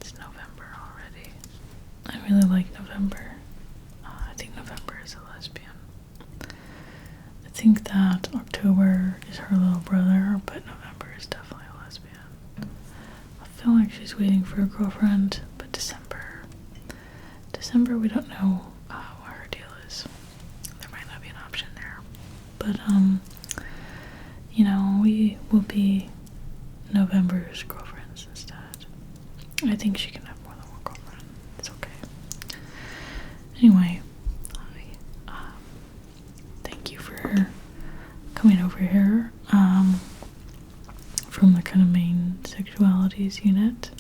It's November already. I really like November. I think November is a lesbian. I think that October is her little brother, but November is definitely a lesbian. I feel like she's waiting for a girlfriend, but December we don't know what her deal is. There might not be an option there. But, we will be November's girlfriends instead. I think she can have more than one girlfriend. It's okay. Anyway, thank you for coming over here from the kind of main sexualities unit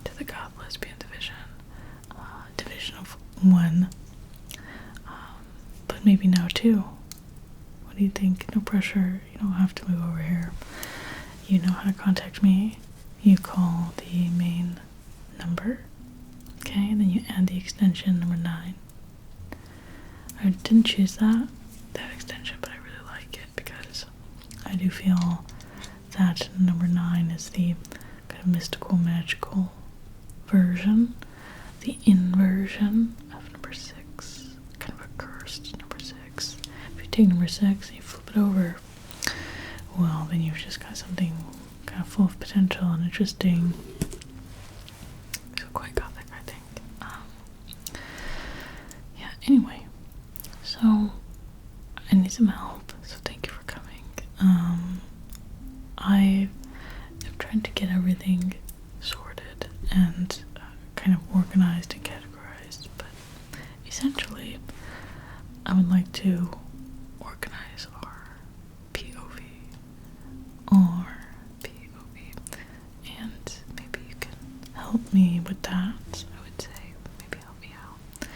to the Goth Lesbian division. Division of one. But maybe now two. What do you think? No pressure. You don't have to move over here. You know how to contact me. You call the main number. Okay, and then you add the extension number 9. I didn't choose that extension, but I really like it because I do feel that number 9 is the kind of mystical, magical version. The inversion of number 6. Kind of a cursed number 6. If you take number 6 and you flip it over, well, then you've just got something kind of full of potential and interesting. So quite Gothic, I think. Yeah, anyway. So, I need some help, so thank you for coming. I am trying to get everything sorted and kind of organized and categorized, but essentially, I would like to organize our POV, and maybe you can help me with that. I would say, maybe help me out.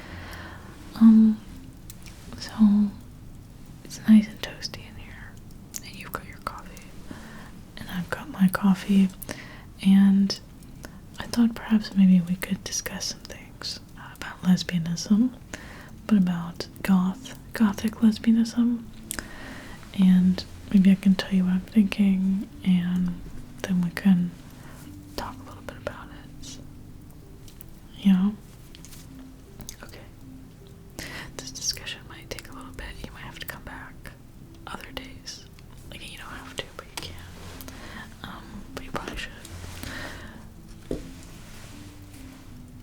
So it's nice and toasty in here, and you've got your coffee, and I've got my coffee, and I thought perhaps maybe we could discuss some things about lesbianism, but about Gothic lesbianism, and maybe I can tell you what I'm thinking, and then we can talk a little bit about it. Yeah? Okay. This discussion might take a little bit. You might have to come back other days. Like, you don't have to, but you can. But you probably should.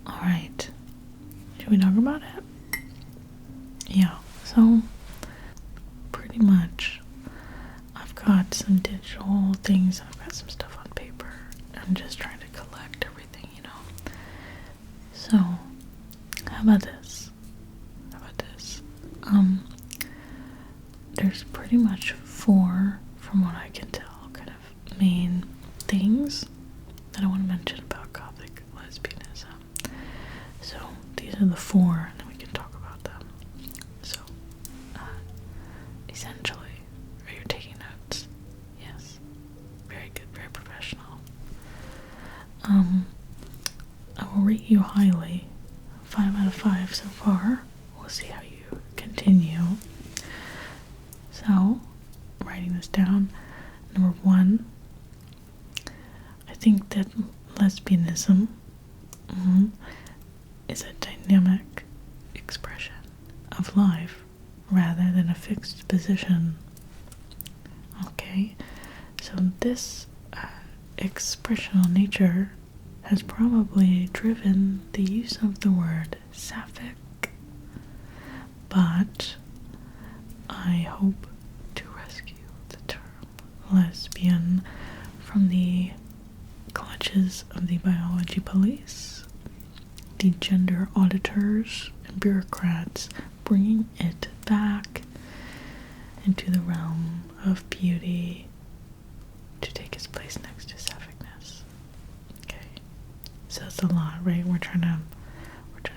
Alright. Should we talk about it? Yeah, so pretty much I've got some digital things, I've got some stuff on paper. I'm just trying to collect everything, So, how about this? There's pretty much 4, from what I can tell, kind of main things that I want to mention about Gothic lesbianism. So, these are the 4, and then we can talk about them. So, essentially, are you taking notes? Yes. Very good, very professional. I will rate you highly. 5 out of 5 so far. We'll see how you continue. So, writing this down. Number 1, I think that lesbianism is a dynamic expression of life rather than a fixed position. Okay, so this expressional nature has probably driven the use of the word sapphic, but I hope to rescue the term lesbian from the clutches of the biology police, the gender auditors and bureaucrats, bringing it back into the realm of beauty to take its place next to saphic-ness. Okay, so that's a lot, right? We're trying to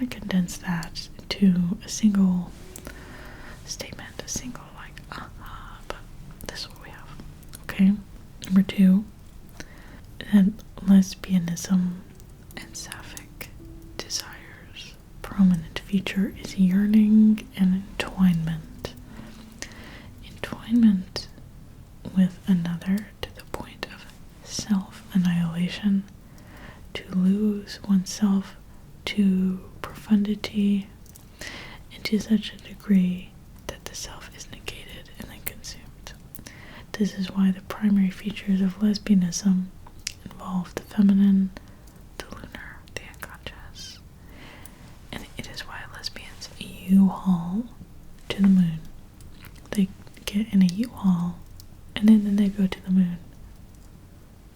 condense that into a single statement, a single but this is what we have. Okay, number 2, that lesbianism and sapphic desires prominent feature is yearning and entwinement. Entwinement with another to the point of self-annihilation, to lose oneself to profundity and to such a degree that the self is negated and then consumed. This is why the primary features of lesbianism involve the feminine, the lunar, the unconscious. And it is why lesbians U-haul to the moon. They get in a U-haul and then they go to the moon.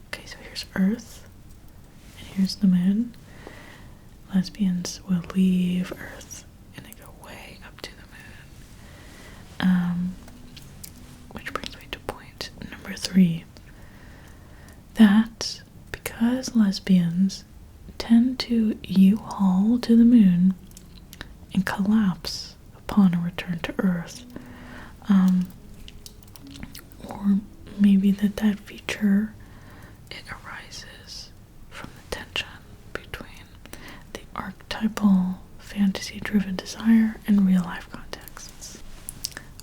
Okay, so here's Earth and here's the moon. Lesbians will leave Earth and they go way up to the moon. Which brings me to point number 3. That because lesbians tend to U-haul to the moon and collapse upon a return to Earth, or maybe that feature, it arises from the tension between the archetypal fantasy-driven desire and real-life contexts.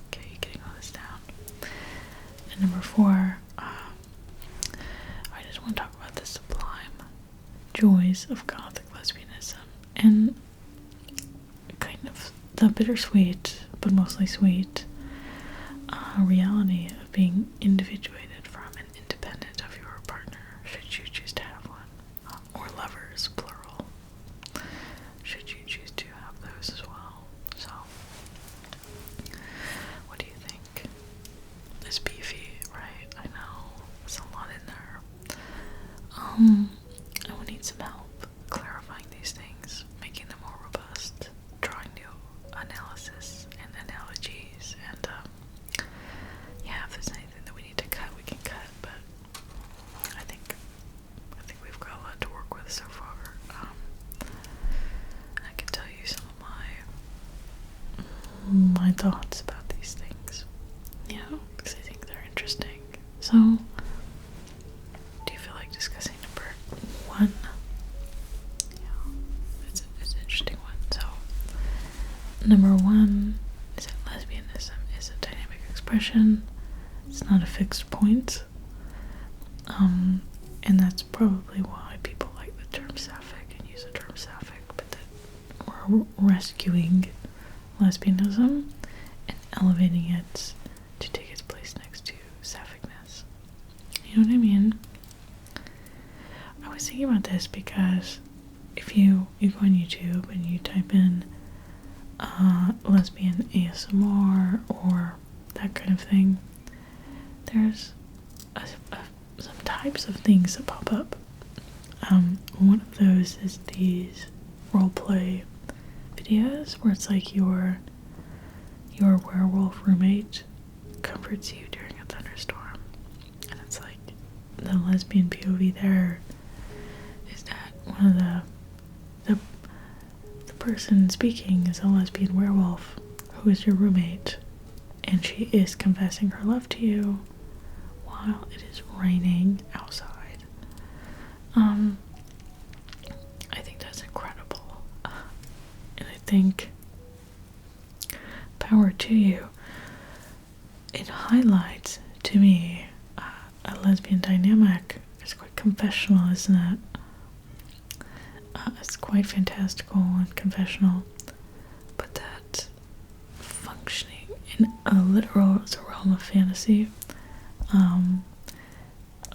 Okay, you getting all this down. And number 4, I just want to talk about the sublime joys of Gothic lesbianism and kind of the bittersweet, but mostly sweet, reality of being individuated from and independent of your partner, should you choose to have one, or lovers, plural, should you choose to have those as well. So, what do you think? It's beefy, right? I know, there's a lot in there. I would need some help clarifying these things, making them more robust, drawing new analysis and analogies, and yeah, if there's anything that we need to cut, we can cut, but I think we've got a lot to work with so far. I can tell you some of my thoughts about these things, because I think they're interesting. So, do you feel like discussing number 1? Yeah, it's an interesting one. So, number 1 is that lesbianism is a dynamic expression. It's not a fixed point. And that's probably why people like the term sapphic and use the term sapphic, but that we're rescuing lesbianism and elevating it to take its place next to saphic-ness. You know what I mean? I was thinking about this because if you go on YouTube and you type in lesbian ASMR or that kind of thing, there's some types of things that pop up. One of those is these roleplay videos where it's like your werewolf roommate comforts you during a thunderstorm, and it's like the lesbian POV there is that one of the person speaking is a lesbian werewolf who is your roommate, and she is confessing her love to you while it is raining outside. I think that's incredible, and I think power to you. It highlights to me a lesbian dynamic. It's quite confessional, isn't it? It's quite fantastical and confessional, but that functioning in a literal realm of fantasy,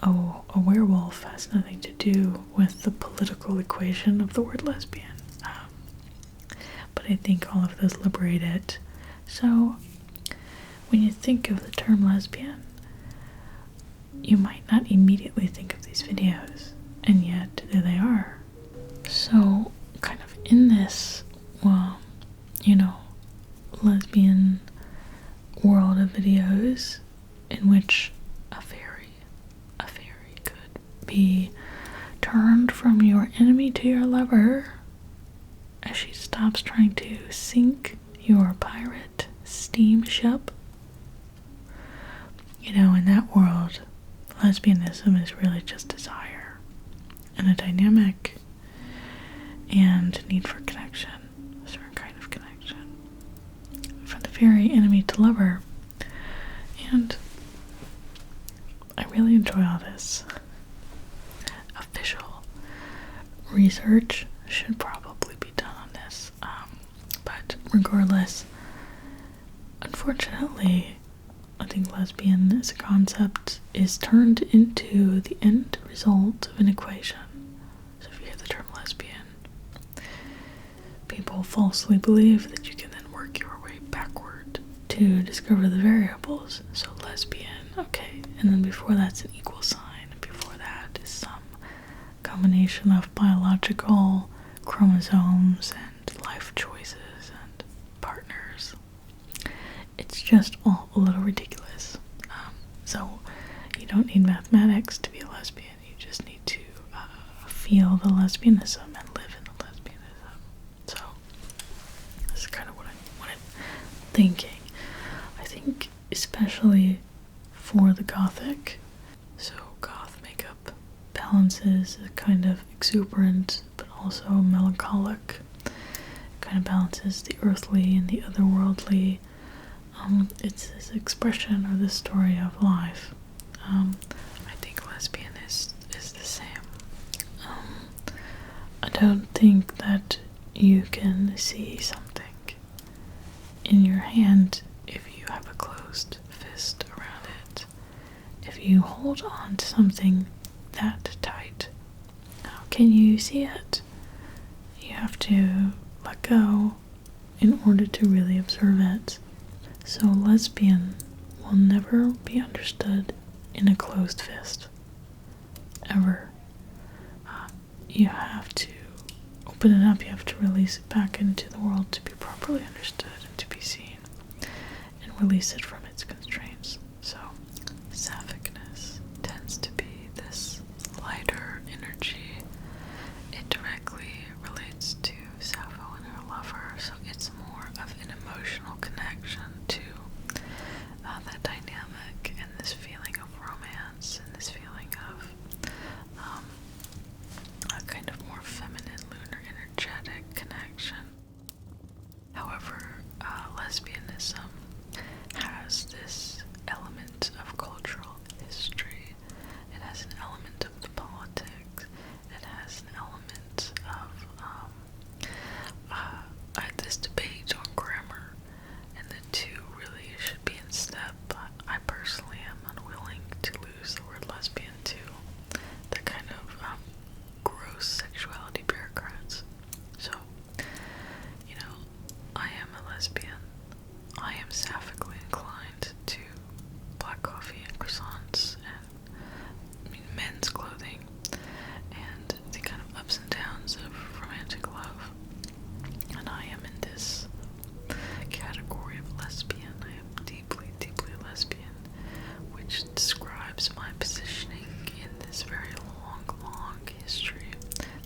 a werewolf has nothing to do with the political equation of the word lesbian. But I think all of those liberate it. So, when you think of the term lesbian, you might not immediately think of these videos, and yet there they are. So, kind of in this, lesbian world of videos, in which a fairy could be turned from your enemy to your lover as she stops trying to sink your pirate steamship. In that world, lesbianism is really just desire and a dynamic and need for connection, a certain kind of connection, from the fairy enemy to lover. And I really enjoy all this official research should probably be done on this. But regardless, unfortunately, I think lesbian as a concept is turned into the end result of an equation. So if you hear the term lesbian, people falsely believe that you can then work your way backward to discover the variables. So lesbian, okay, and then before that's an equal sign, and before that is some combination of biological chromosomes and life choices and partners. It's just all a little ridiculous. So you don't need mathematics to be a lesbian. You just need to feel the lesbianism and live in the lesbianism. So this is kind of what I'm thinking. I think especially for the Gothic. So goth makeup balances a kind of exuberant but also melancholic. Kind of balances the earthly and the otherworldly. It's this expression or this story of life. I think lesbian is the same. I don't think that you can see something in your hand if you have a closed fist around it. If you hold on to something that tight, how can you see it? You have to let go in order to really observe it. So lesbian will never be understood in a closed fist. Ever. You have to open it up, you have to release it back into the world to be properly understood and to be seen, and release it from its constraints. So, saphic-ness tends to be this lighter energy. It directly relates to Sappho and her lover, so it's more of an emotional connection to that dynamic and this feeling of romance and this feeling of a kind of more feminine, lunar, energetic connection. However, lesbianism has this element of cultural history. It has an element of the politics. It has an element of this debate on grammar, and the two really should be in step. But I personally am unwilling to lose the word lesbian to the kind of gross sexuality bureaucrats. So, I am a lesbian. I am sapphically inclined to black coffee and croissants and men's clothing and the kind of ups and downs of romantic love. And I am in this category of lesbian. I am deeply, deeply lesbian, which describes my positioning in this very long history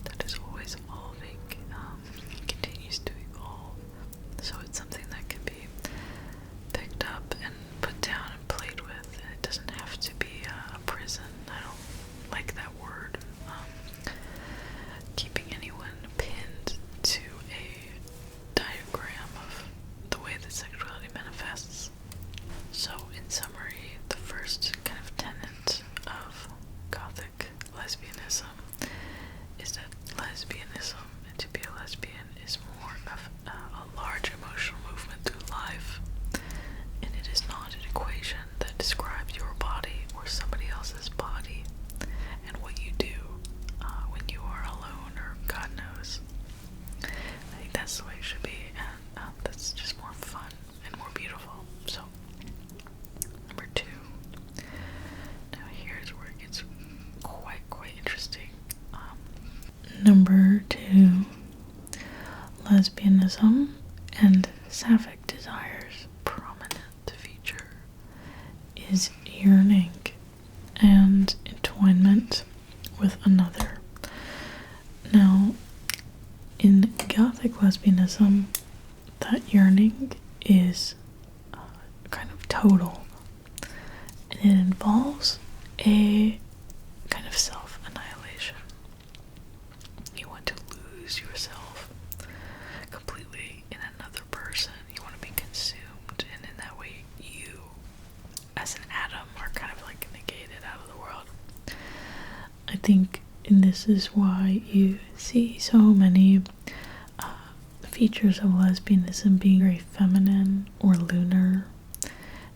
that is always evolving, continues to evolve. So it's something that can be picked up and put down and played with, and it doesn't have to be a prison. I don't like that word. Keeping anyone pinned to a diagram of the way that sexuality manifests. So, in summary, the first kind of tenet of Gothic lesbianism is that lesbianism, and to be a lesbian, is more of a large emotional movement through life, and it is not an equation that describes your body or somebody else's body and what you do when you are alone, or God knows. I think that's the way it should be, and that's just more fun and more beautiful. So, number 2. Now here's where it gets quite interesting. Number 2, lesbianism and sapphic desire's prominent feature is yearning and entwinement with another. Now, in Gothic lesbianism, that yearning is kind of total, and it involves a kind of self-annihilation. You want to lose yourself completely in another person. You want to be consumed, and in that way you, as an atom, are kind of like negated out of the world. I think And this is why you see so many features of lesbianism being very feminine or lunar,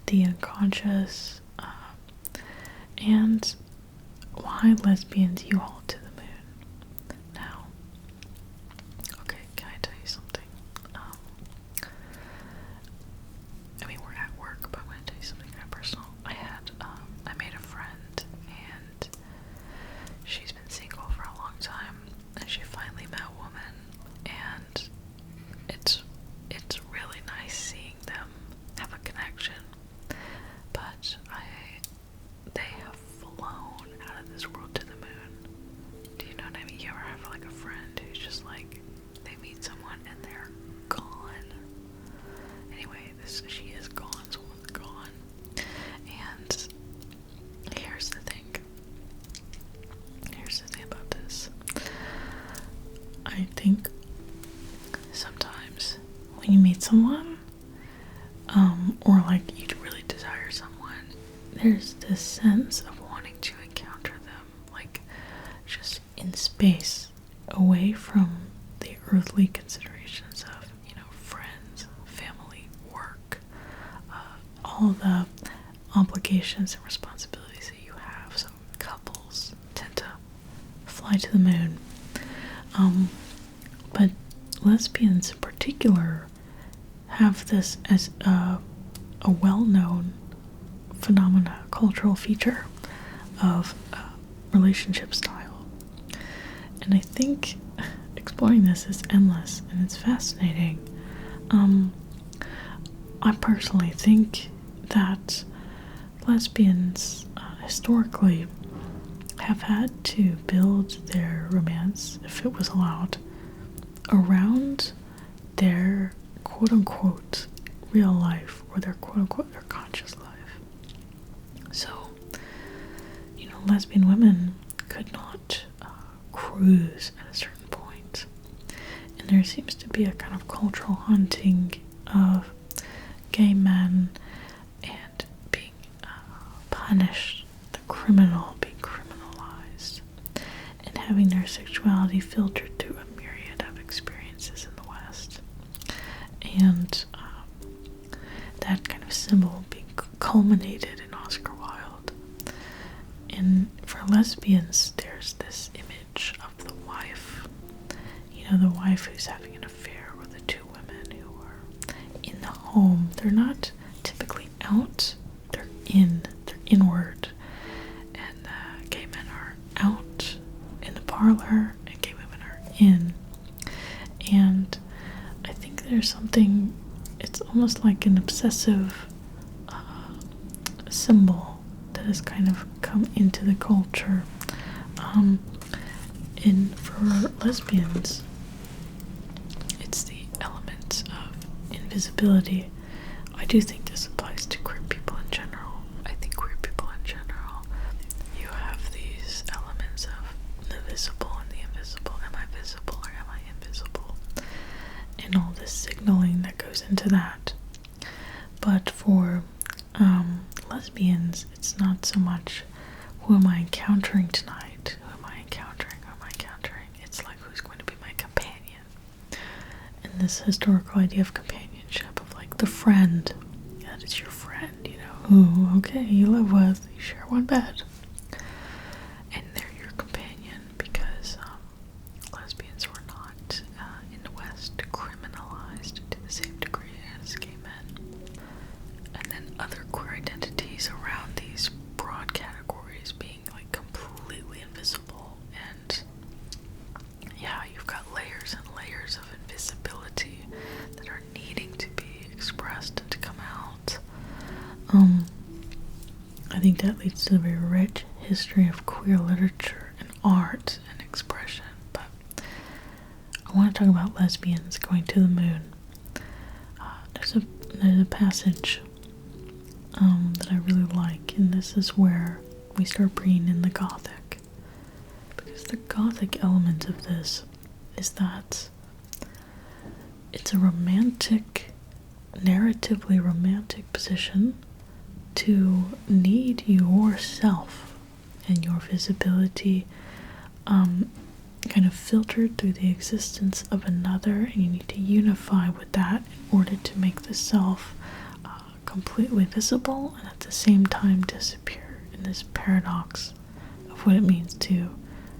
the unconscious, and why lesbians you all to the moon. Now, okay, can I tell you something? I mean, we're at work, but I'm going to tell you something kind of personal. I made a friend, and she's been single for a long time, and she finally met a woman, and it's really nice seeing them have a connection, but they have flown out of this world to the moon. Do you know what I mean? You ever have like a friend who's just like, they meet someone and they're gone? Anyway, she is gone, someone's gone. And here's the thing about this. I think sometimes when you meet someone, or like you really desire someone, there's this sense of wanting to encounter them, like just in space, away from the earthly considerations of, friends, family, work, all the obligations and responsibilities that you have. So couples tend to fly to the moon. But lesbians in particular have this as a well-known phenomena, cultural feature of relationship style. And I think exploring this is endless and it's fascinating. I personally think that lesbians historically have had to build their romance, if it was allowed, around their quote-unquote real life, or their quote-unquote their conscious life. So, lesbian women could not cruise at a certain point. And there seems to be a kind of cultural hunting of gay men and being punished, the criminal being criminalized, and having their sexuality filtered through a myriad of experiences in the West. And that kind of symbol being culminated in Oscar Wilde. And for lesbians, there's this image of the wife. The wife who's having an affair with the two women who are in the home. They're not typically out, they're inward. And gay men are out in the parlor, and gay women are in. And I think there's something, it's almost like an obsessive symbol that has kind of come into the culture. And for lesbians, it's the element of invisibility. I do think this applies to queer people in general. I think queer people in general, you have these elements of the visible and the invisible. Am I visible or am I invisible? And all this signaling that goes into that. But for lesbians, it's not so much who am I encountering tonight, who am I encountering. It's like, who's going to be my companion? And this historical idea of companionship, of like the friend, that is your friend, who, okay, you live with, you share one bed, and they're your companion, because lesbians were not in the West criminalized to the same degree as gay men. And then other queer identities around these broad categories being like completely invisible, and you've got layers and layers of invisibility that are needing to be expressed and to come out. I think that leads to a very rich history of queer literature and art and expression. But I want to talk about lesbians going to the moon. There's a passage that I really like, and this is where we start bringing in the Gothic, because the Gothic element of this is that it's a narratively romantic position to need yourself and your visibility kind of filtered through the existence of another, and you need to unify with that in order to make the self completely visible and at the same time disappear in this paradox of what it means to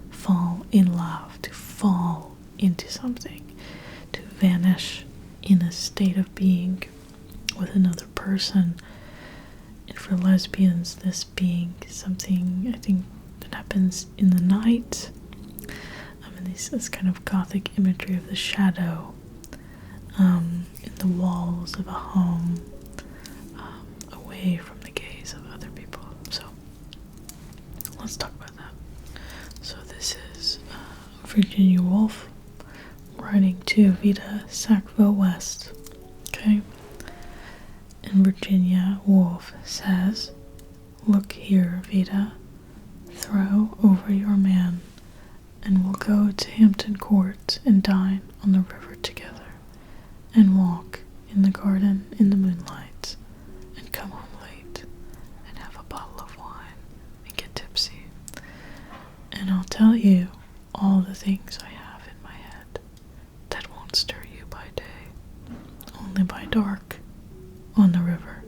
fall in love, to fall into something, to vanish in a state of being with another person. And for lesbians, this being something, I think, that happens in the night. And this kind of Gothic imagery of the shadow in the walls of a home, away from the gaze of other people. So let's talk about that. So this is Virginia Woolf writing to Vita Sackville West. Okay? And Virginia Woolf says, "Look here, Vita, throw over your man, and we'll go to Hampton Court and dine on the river together, and walk in the garden in the moonlight, and come home late, and have a bottle of wine, and get tipsy. And I'll tell you all the things I have in my head that won't stir you by day, only by dark on the river."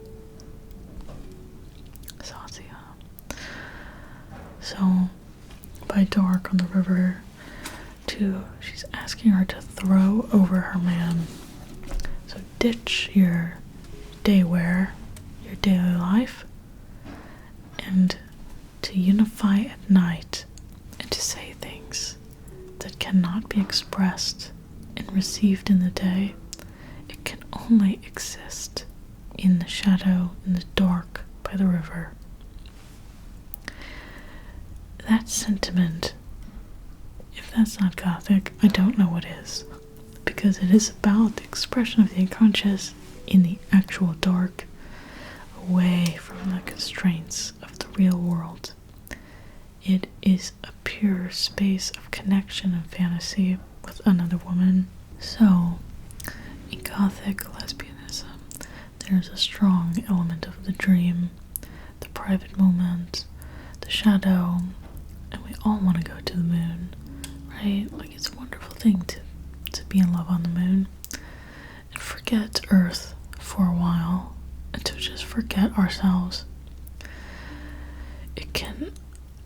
Saucy, huh? So, by dark on the river, she's asking her to throw over her man. So ditch your day wear, your daily life, and to unify at night, and to say things that cannot be expressed and received in the day. It can only exist in the shadow, in the dark, by the river. That sentiment, if that's not Gothic, I don't know what is, because it is about the expression of the unconscious in the actual dark, away from the constraints of the real world. It is a pure space of connection and fantasy with another woman. So, in Gothic lesbianism, there's a strong element of the dream, the private moment, the shadow, and we all want to go to the moon, right? Like, it's a wonderful thing to be in love on the moon and forget Earth for a while, and to just forget ourselves.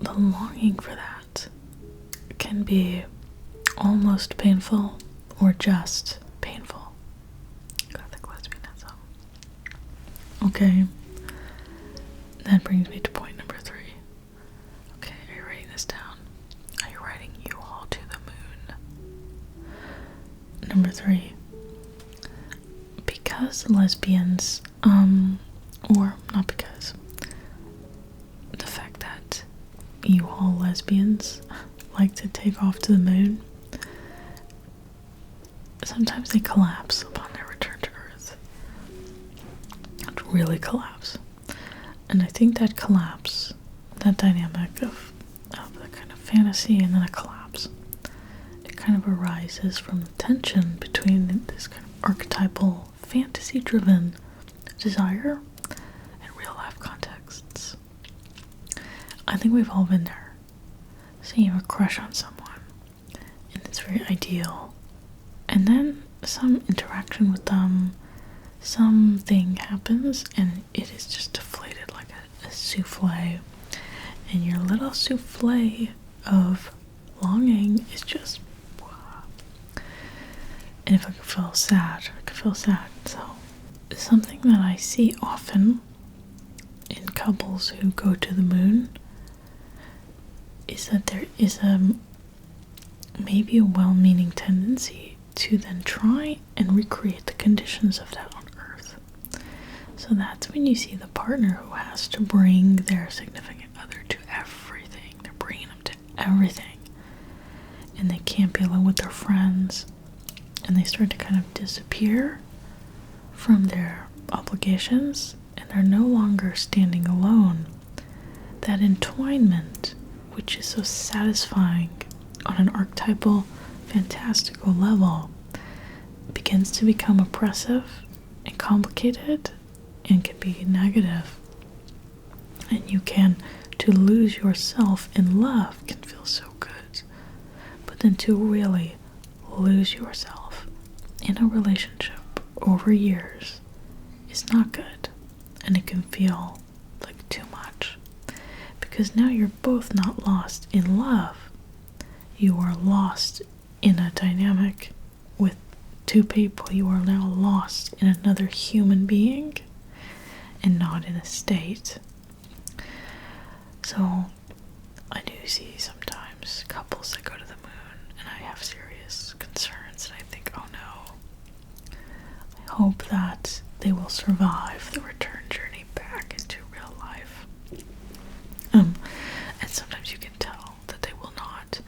The longing for that can be almost painful or just painful. Gothic lesbianism. Okay, that brings me to point number 3. Okay, are you writing this down? Are you writing "you all to the moon"? Number 3. Because lesbians, or not because, the fact that you all lesbians like to take off to the moon, sometimes they collapse upon their return to Earth. Really collapse. And I think that collapse, that dynamic of the kind of fantasy and then a collapse, it kind of arises from the tension between this kind of archetypal, fantasy-driven desire and real-life contexts. I think we've all been there. Saying you have a crush on someone, and it's very ideal, and then some interaction with them, something happens, and it is just deflated like a souffle, and your little souffle of longing is just, and if I could feel sad, I could feel sad. So something that I see often in couples who go to the moon is that there is maybe a well-meaning tendency to then try and recreate the conditions of that on Earth. So that's when you see the partner who has to bring their significant other to everything. They're bringing them to everything. And they can't be alone with their friends. And they start to kind of disappear from their obligations. And they're no longer standing alone. That entwinement, which is so satisfying on an archetypal, fantastical level, begins to become oppressive and complicated and can be negative. And to lose yourself in love can feel so good. But then to really lose yourself in a relationship over years is not good. And it can feel like too much. Because now you're both not lost in love. You are lost in a dynamic with two people. You are now lost in another human being and not in a state. So I do see sometimes couples that go to the moon and I have serious concerns and I think, oh no, I hope that they will survive the return journey back into real life. And sometimes you can tell that they will not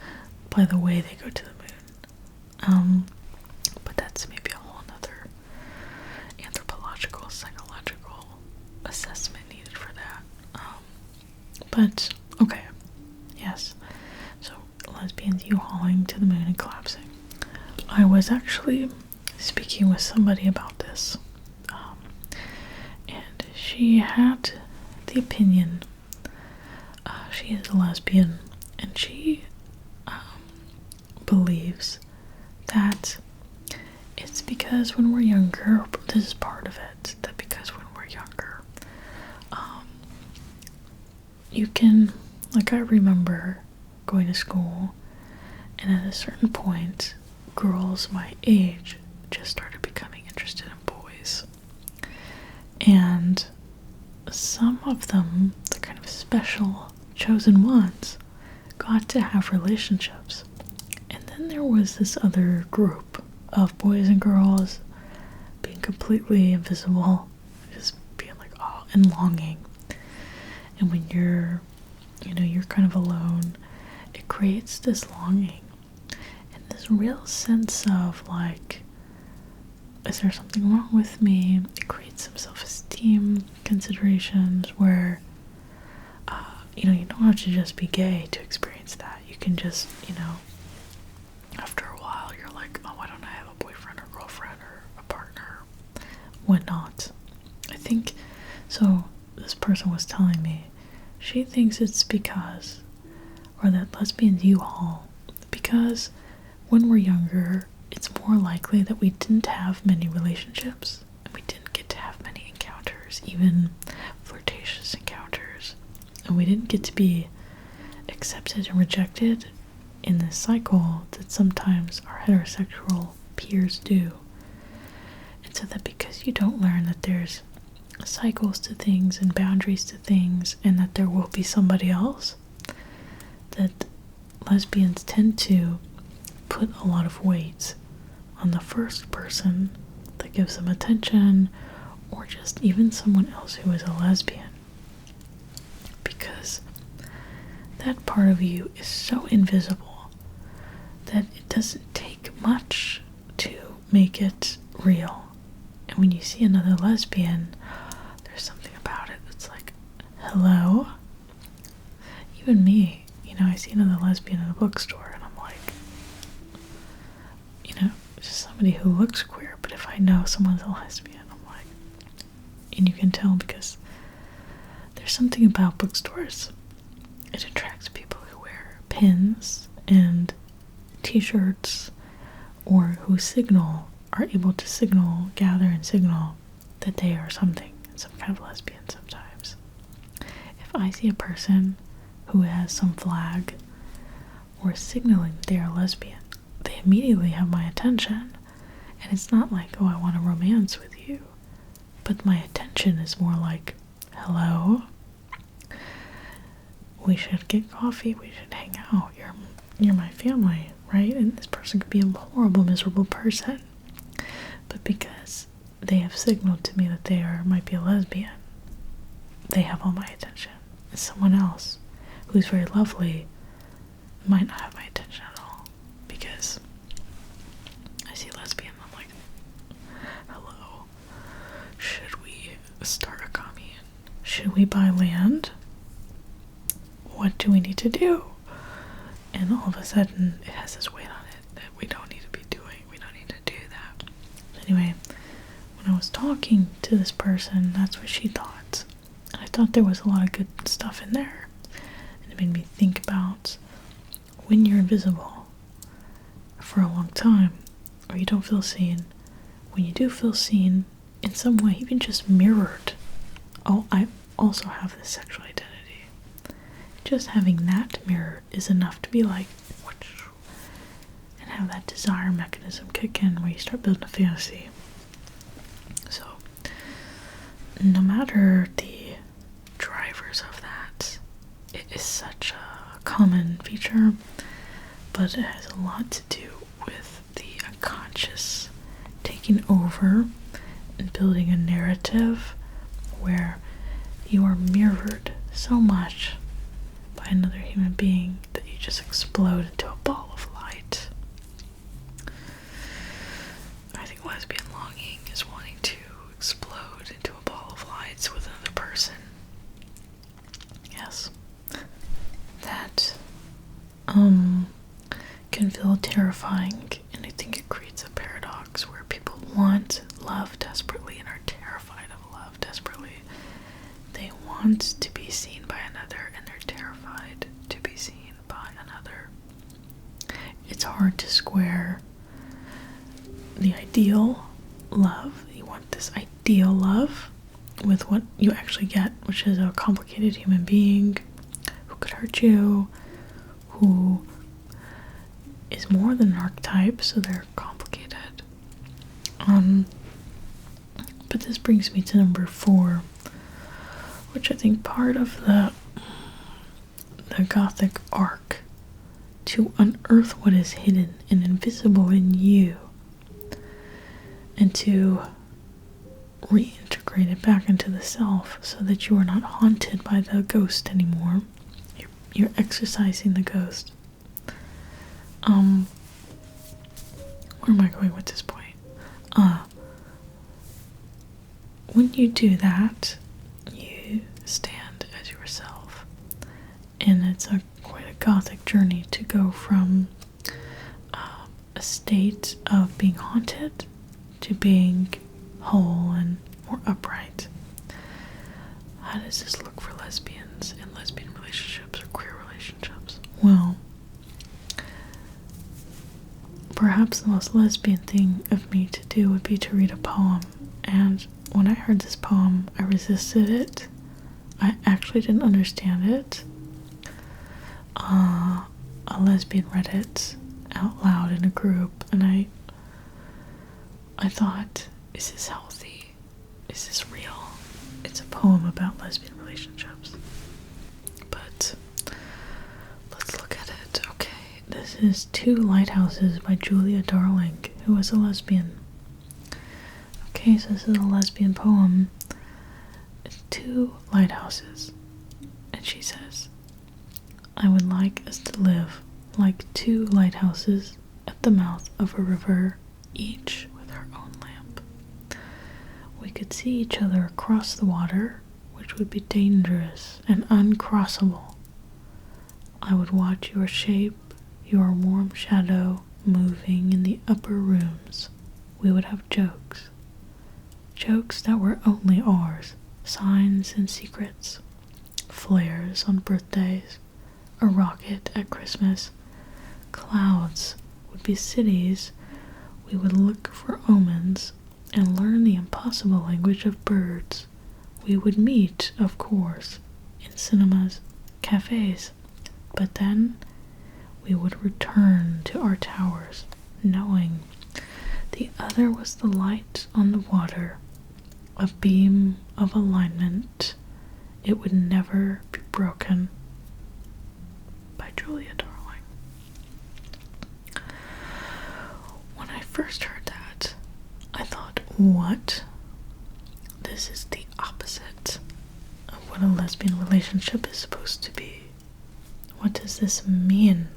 by the way they go to the moon. But that's maybe a whole nother anthropological, psychological assessment needed for that. But okay, yes. So lesbians U-hauling to the moon and collapsing. I was actually speaking with somebody about this, and she had the opinion. She is a lesbian, and she believes that it's because when we're younger, this is part of it, that because when we're younger, you can, like I remember going to school, and at a certain point, girls my age just started becoming interested in boys. And some of them, the kind of special chosen ones, got to have relationships. And then there was this other group of boys and girls being completely invisible, just being like, oh, and longing. And when you're kind of alone, it creates this longing and this real sense of like, is there something wrong with me? It creates some self-esteem considerations where, you don't have to just be gay to experience that. You can just, after a while, you're like, oh, why don't I have a boyfriend or girlfriend or a partner? Whatnot. I think, so this person was telling me, she thinks it's because, or that lesbians U-haul, because when we're younger, it's more likely that we didn't have many relationships, and we didn't get to have many encounters, even flirtatious encounters, and we didn't get to be accepted and rejected in this cycle that sometimes our heterosexual peers do. And so that because you don't learn that there's cycles to things and boundaries to things, and that there will be somebody else, that lesbians tend to put a lot of weight on the first person that gives them attention, or just even someone else who is a lesbian, because that part of you is so invisible that it doesn't take much to make it real. And when you see another lesbian, there's something about it that's like, hello? Even me, I see another lesbian in a bookstore and I'm like, just somebody who looks queer, but if I know someone's a lesbian, I'm like, and you can tell because there's something about bookstores. It attracts people who wear pins and t-shirts, or who are able to gather and signal that they are something, some kind of lesbian sometimes. If I see a person who has some flag or signaling that they are lesbian, they immediately have my attention. And it's not like, oh, I want to romance with you, but my attention is more like, hello, we should get coffee, we should hang out, you're my family, right? And this person could be a horrible, miserable person, but because they have signaled to me that they might be a lesbian, they have all my attention. And someone else who's very lovely might not have my attention at all, because I see lesbian, I'm like, hello, should we start a commune? Should we buy land? What do we need to do? And all of a sudden, it has this weight on it that we don't need to be doing. We don't need to do that. Anyway, when I was talking to this person, that's what she thought. And I thought there was a lot of good stuff in there. And it made me think about when you're invisible, for a long time, or you don't feel seen, when you do feel seen in some way, even just mirrored, oh, I also have this sexual identity. Just having that mirror is enough to be like, and have that desire mechanism kick in where you start building a fantasy. So, no matter the drivers of that, it is such a common feature, but it has a lot to do with the unconscious taking over and building a narrative where you are mirrored so much by another human being that you just explode into a ball of light. I think lesbian longing is wanting to explode into a ball of lights with another person. Yes. That can feel terrifying, and I think it creates a paradox where people want love desperately and are terrified of love desperately. They want to be seen by another and they're terrified to be seen by another. It's hard to square the ideal love. You want this ideal love with what you actually get, which is a complicated human being who could hurt you, who is more than an archetype, so they're complicated. But this brings me to number 4, which I think part of the Gothic arc to unearth what is hidden and invisible in you and to reintegrate it back into the self so that you are not haunted by the ghost anymore. You're exercising the ghost. Where am I going with this point? When you do that, you stand as yourself. And it's quite a Gothic journey to go from a state of being haunted to being whole and more upright. How does this look for lesbians in lesbian relationships or queer relationships? Well, perhaps the most lesbian thing of me to do would be to read a poem, and when I heard this poem, I resisted it. I actually didn't understand it. A lesbian read it out loud in a group, and I thought, is this healthy? Is this real? It's a poem about lesbian relationships. But let's look at it. Okay, this is Two Lighthouses by Julia Darling, who was a lesbian. Okay, so this is a lesbian poem. It's 2 lighthouses. And she says, I would like us to live like 2 lighthouses at the mouth of a river, each with her own lamp. We could see each other across the water, which would be dangerous and uncrossable. I would watch your shape, your warm shadow moving in the upper rooms. We would have jokes. Jokes that were only ours, signs and secrets, flares on birthdays, a rocket at Christmas. Clouds would be cities. We would look for omens and learn the impossible language of birds. We would meet, of course, in cinemas, cafes, but then we would return to our towers, knowing the other was the light on the water, a beam of alignment. It would never be broken. By Julia Darling. When I first heard that, I thought, what? This is the opposite of what a lesbian relationship is supposed to be. What does this mean?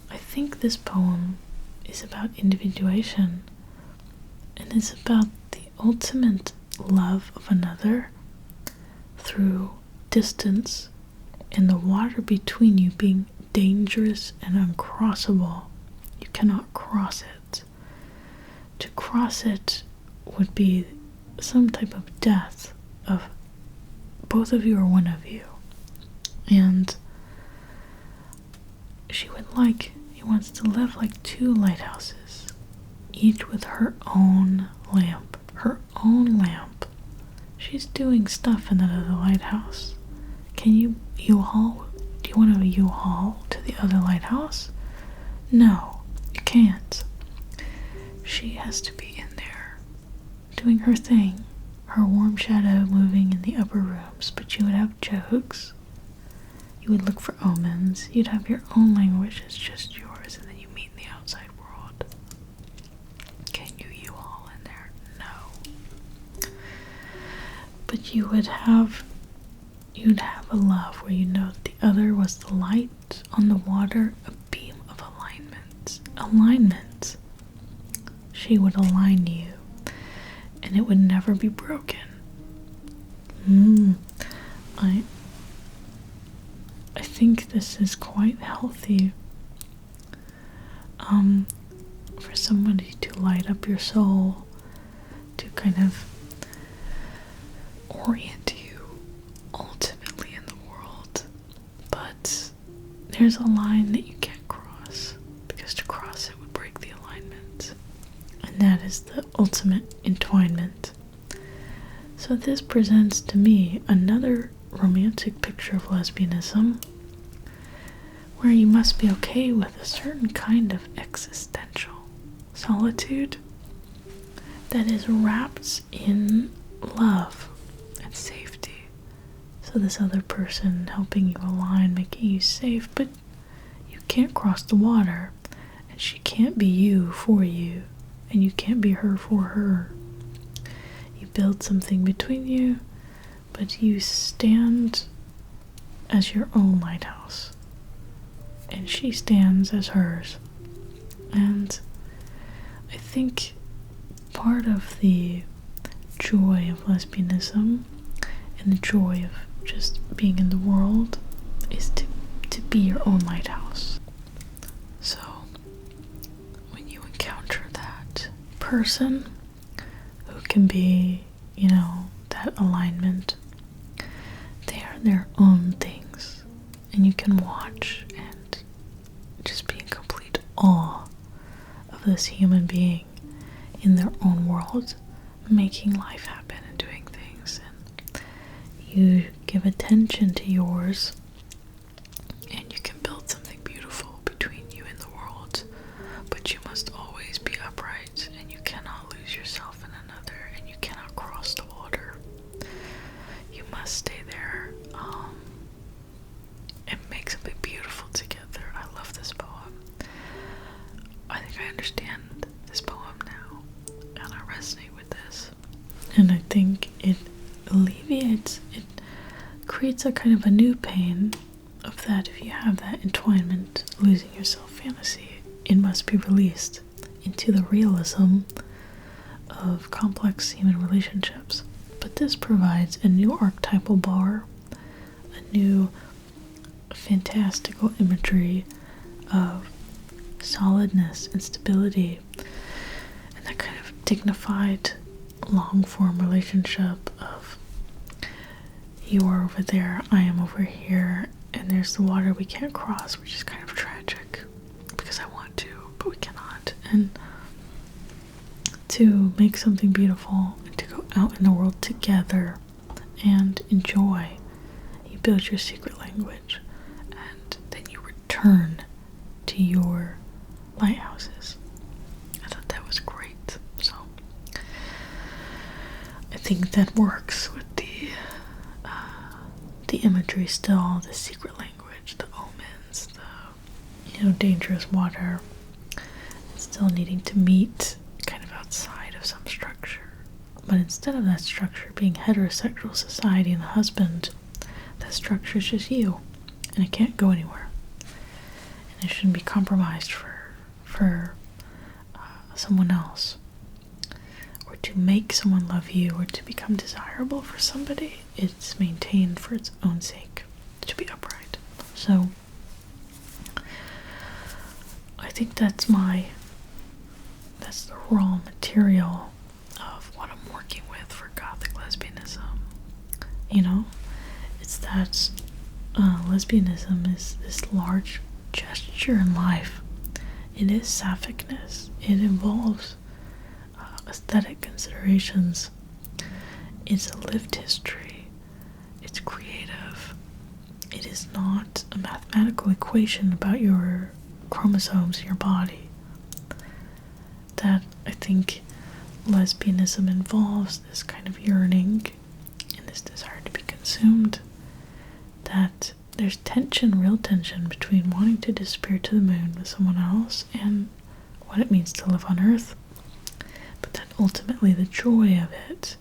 I think this poem is about individuation, and it's about the ultimate love of another through distance and the water between you being dangerous and uncrossable. You cannot cross it. To cross it would be some type of death of both of you or one of you. And she would like wants to live like 2 lighthouses, each with her own lamp. Her own lamp. She's doing stuff in that other lighthouse. Can you U-haul? Do you want to U-haul to the other lighthouse? No, you can't. She has to be in there, doing her thing. Her warm shadow moving in the upper rooms, but you would have jokes. You would look for omens. You'd have your own language. It's just yours, and then you meet in the outside world. Can you all in there? No. But you'd have a love where you know the other was the light on the water, a beam of alignment. Alignment. She would align you, and it would never be broken. I think this is quite healthy for somebody to light up your soul, to kind of orient you ultimately in the world. But there's a line that you can't cross, because to cross it would break the alignment, and that is the ultimate entwinement. So this presents to me another romantic picture of lesbianism, where you must be okay with a certain kind of existential solitude that is wrapped in love and safety. So this other person helping you align, making you safe, but you can't cross the water, and she can't be you for you, and you can't be her for her. You build something between you, but you stand as your own lighthouse, and she stands as hers. And I think part of the joy of lesbianism and the joy of just being in the world is to be your own lighthouse. So when you encounter that person who can be, that alignment, they are their own things, and you can watch and just be in complete awe of this human being in their own world, making life happen and doing things, and you give attention to yours, and you can build something beautiful between you and the world. But you must always be upright, and you cannot lose yourself in another, and you cannot cross the water. You must stay there and make something beautiful together. I love this poem. I think I understand this poem now, and I resonate with this. And I think it alleviates, it creates a kind of a new pain of that if you have that entwinement, losing yourself fantasy, it must be released into the realism of complex human relationships. But this provides a new archetypal bar, a new fantastical imagery of solidness and stability, and that kind of dignified long-form relationship of you are over there, I am over here, and there's the water we can't cross, which is kind of tragic because I want to, but we cannot. And to make something beautiful and to go out in the world together and enjoy, you build your secret language, and then you return to your lighthouses. I thought that was great. So I think that works with the imagery still, the secret language, the omens, the dangerous water, still needing to meet kind of outside of some structure. But instead of that structure being heterosexual society and the husband, that structure is just you, and it can't go anywhere, and it shouldn't be compromised for someone else, or to make someone love you, or to become desirable for somebody. It's maintained for its own sake, to be upright. So I think that's the raw material of what I'm working with for Gothic lesbianism. It's that lesbianism is this large gesture in life it is saphic-ness. It involves aesthetic considerations. It's a lived history. It's creative. It is not a mathematical equation about your chromosomes in your body. That, I think, lesbianism involves this kind of yearning and this desire to be consumed. That there's tension, real tension, between wanting to disappear to the moon with someone else and what it means to live on Earth. But then ultimately the joy of it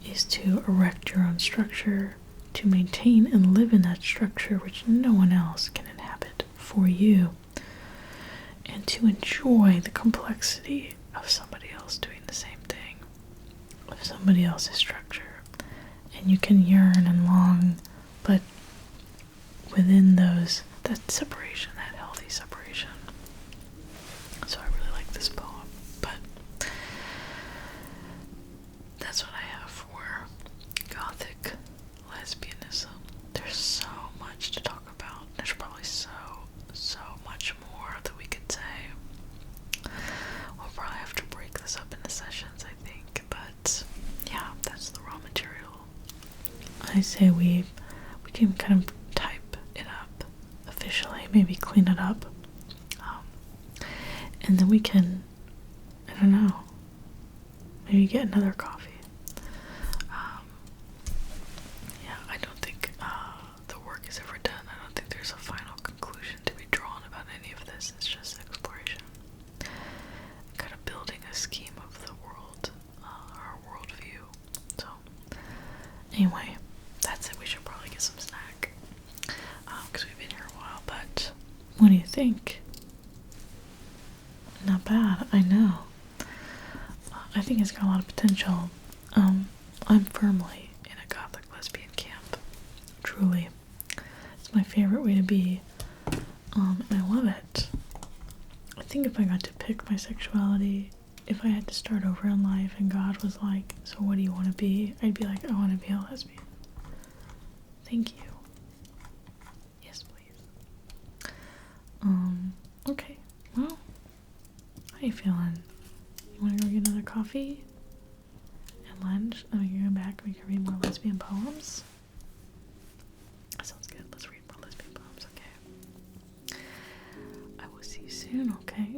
is to erect your own structure, to maintain and live in that structure which no one else can inhabit for you, and to enjoy the complexity of somebody else doing the same thing, of somebody else's structure. And you can yearn and long, but within those, that separation, that healthy separation. So I really like this poem, but that's what I have for Gothic lesbianism. There's so much to talk about. There's probably so much more that we could say. We'll probably have to break this up into sessions, I think, but yeah, that's the raw material. I say we can kind of type it up officially, maybe clean it up, and then we can, I don't know, maybe get another coffee. Yeah, I don't think the work is ever done. I don't think there's a final conclusion to be drawn about any of this. It's just exploration. Kind of building a scheme of the world, our worldview. So, anyway, that's it. We should probably get some snack, because we've been here a while, but what do you think? Not bad, I know. I think it's got a lot of potential. I'm firmly in a Gothic lesbian camp. Truly. It's my favorite way to be. And I love it. I think if I got to pick my sexuality, if I had to start over in life and God was like, so what do you want to be? I'd be like, I want to be a lesbian. Thank you. Yes, please. Okay. Well, how you feeling? You want to go get another coffee? And lunch? And we can go back and we can read more lesbian poems? That sounds good. Let's read more lesbian poems, okay? I will see you soon, okay?